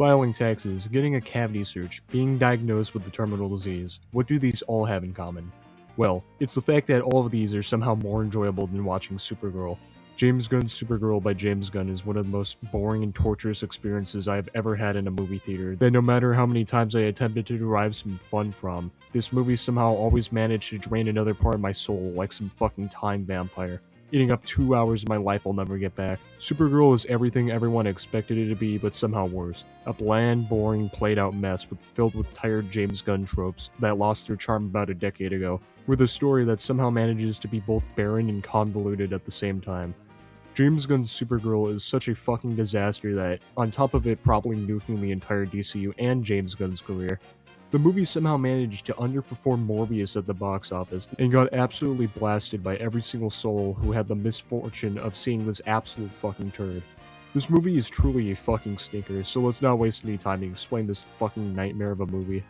Filing taxes, getting a cavity search, being diagnosed with the terminal disease. What do these all have in common? Well, it's the fact that all of these are somehow more enjoyable than watching Supergirl. James Gunn's Supergirl by James Gunn is one of the most boring and torturous experiences I have ever had in a movie theater, that no matter how many times I attempted to derive some fun from, this movie somehow always managed to drain another part of my soul like some fucking time vampire, eating up 2 hours of my life I'll never get back. Supergirl is everything everyone expected it to be, but somehow worse. A bland, boring, played-out mess filled with tired James Gunn tropes that lost their charm about a decade ago, with a story that somehow manages to be both barren and convoluted at the same time. James Gunn's Supergirl is such a fucking disaster that, on top of it probably nuking the entire DCU and James Gunn's career, the movie somehow managed to underperform Morbius at the box office and got absolutely blasted by every single soul who had the misfortune of seeing this absolute fucking turd. This movie is truly a fucking stinker, so let's not waste any time to explain this fucking nightmare of a movie.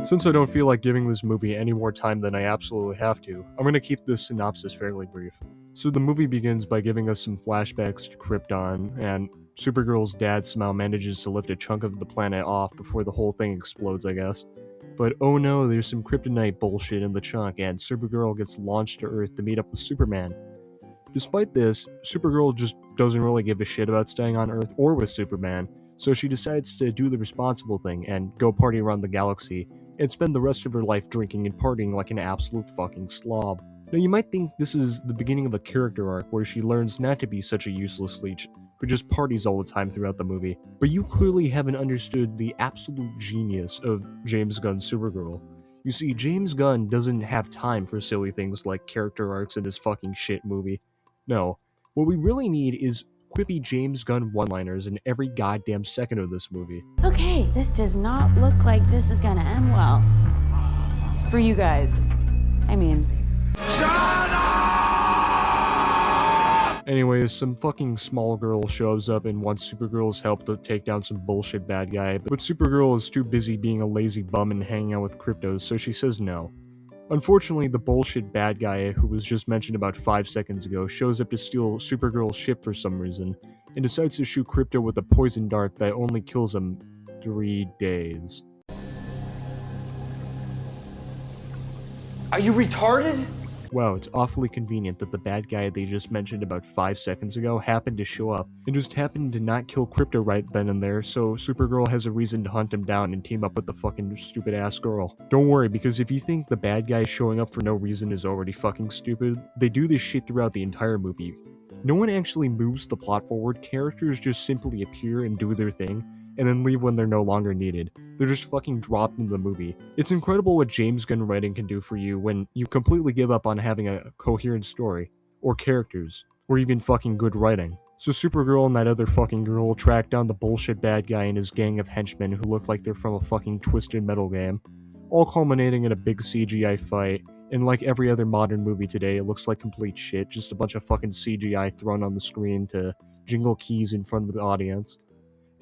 Since I don't feel like giving this movie any more time than I absolutely have to, I'm gonna keep this synopsis fairly brief. So the movie begins by giving us some flashbacks to Krypton, and Supergirl's dad somehow manages to lift a chunk of the planet off before the whole thing explodes, I guess. But oh no, there's some kryptonite bullshit in the chunk, and Supergirl gets launched to Earth to meet up with Superman. Despite this, Supergirl just doesn't really give a shit about staying on Earth or with Superman, so she decides to do the responsible thing and go party around the galaxy, and spend the rest of her life drinking and partying like an absolute fucking slob. Now you might think this is the beginning of a character arc where she learns not to be such a useless leech, who just parties all the time throughout the movie, but you clearly haven't understood the absolute genius of James Gunn's Supergirl. You see, James Gunn doesn't have time for silly things like character arcs in his fucking shit movie. No, what we really need is quippy James Gunn one-liners in every goddamn second of this movie. Okay, this does not look like this is gonna end well. For you guys. I mean... Anyways, some fucking small girl shows up and wants Supergirl's help to take down some bullshit bad guy, but Supergirl is too busy being a lazy bum and hanging out with Kryptos, so she says no. Unfortunately, the bullshit bad guy who was just mentioned about 5 seconds ago shows up to steal Supergirl's ship for some reason, and decides to shoot Krypto with a poison dart that only kills him 3 days. Are you retarded? Wow, it's awfully convenient that the bad guy they just mentioned about 5 seconds ago happened to show up, and just happened to not kill Krypto right then and there, so Supergirl has a reason to hunt him down and team up with the fucking stupid ass girl. Don't worry, because if you think the bad guy showing up for no reason is already fucking stupid, they do this shit throughout the entire movie. No one actually moves the plot forward, characters just simply appear and do their thing, and then leave when they're no longer needed. They're just fucking dropped into the movie. It's incredible what James Gunn writing can do for you when you completely give up on having a coherent story, or characters, or even fucking good writing. So Supergirl and that other fucking girl track down the bullshit bad guy and his gang of henchmen who look like they're from a fucking Twisted Metal game, all culminating in a big CGI fight, and like every other modern movie today, it looks like complete shit, just a bunch of fucking CGI thrown on the screen to jingle keys in front of the audience.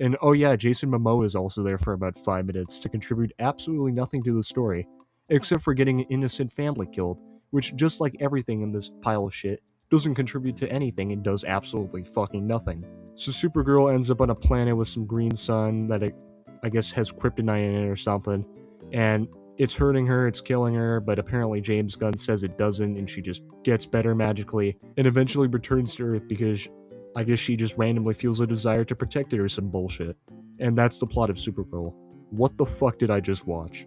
And oh yeah, Jason Momoa is also there for about 5 minutes to contribute absolutely nothing to the story, except for getting an innocent family killed, which, just like everything in this pile of shit, doesn't contribute to anything and does absolutely fucking nothing. So Supergirl ends up on a planet with some green sun that I guess has kryptonite in it or something, and it's hurting her, it's killing her, but apparently James Gunn says it doesn't, and she just gets better magically, and eventually returns to Earth because I guess she just randomly feels a desire to protect it or some bullshit. And that's the plot of Supergirl. What the fuck did I just watch?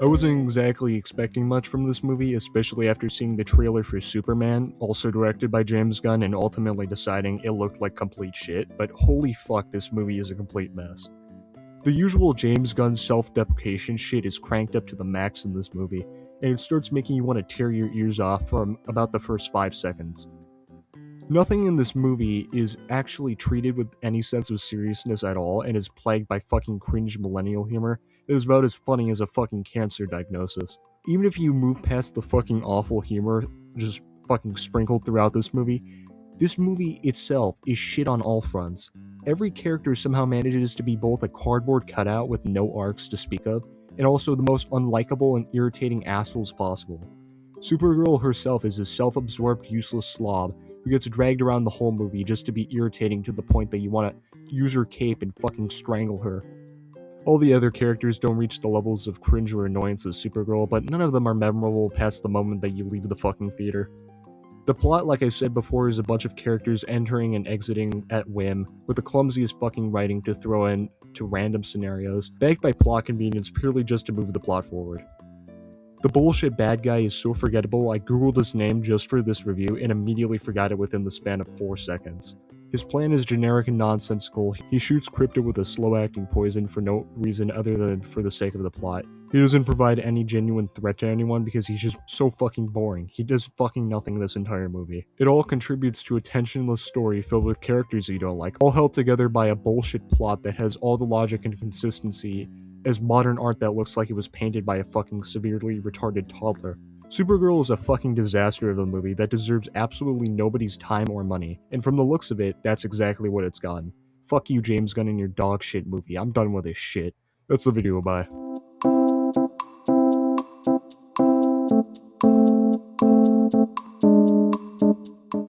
I wasn't exactly expecting much from this movie, especially after seeing the trailer for Superman, also directed by James Gunn, and ultimately deciding it looked like complete shit, but holy fuck, this movie is a complete mess. The usual James Gunn self-deprecation shit is cranked up to the max in this movie, and it starts making you want to tear your ears off from about the first 5 seconds. Nothing in this movie is actually treated with any sense of seriousness at all, and is plagued by fucking cringe millennial humor that is about as funny as a fucking cancer diagnosis. Even if you move past the fucking awful humor just fucking sprinkled throughout this movie itself is shit on all fronts. Every character somehow manages to be both a cardboard cutout with no arcs to speak of, and also the most unlikable and irritating assholes possible. Supergirl herself is a self-absorbed, useless slob who gets dragged around the whole movie just to be irritating to the point that you want to use her cape and fucking strangle her. All the other characters don't reach the levels of cringe or annoyance as Supergirl, but none of them are memorable past the moment that you leave the fucking theater. The plot, like I said before, is a bunch of characters entering and exiting at whim, with the clumsiest fucking writing to throw in to random scenarios, backed by plot convenience purely just to move the plot forward. The bullshit bad guy is so forgettable, I googled his name just for this review and immediately forgot it within the span of 4 seconds. His plan is generic and nonsensical. He shoots Krypto with a slow-acting poison for no reason other than for the sake of the plot. He doesn't provide any genuine threat to anyone because he's just so fucking boring. He does fucking nothing this entire movie. It all contributes to a tensionless story filled with characters you don't like, all held together by a bullshit plot that has all the logic and consistency as modern art that looks like it was painted by a fucking severely retarded toddler. Supergirl is a fucking disaster of a movie that deserves absolutely nobody's time or money, and from the looks of it, that's exactly what it's gotten. Fuck you, James Gunn, and your dog shit movie. I'm done with this shit. That's the video, bye.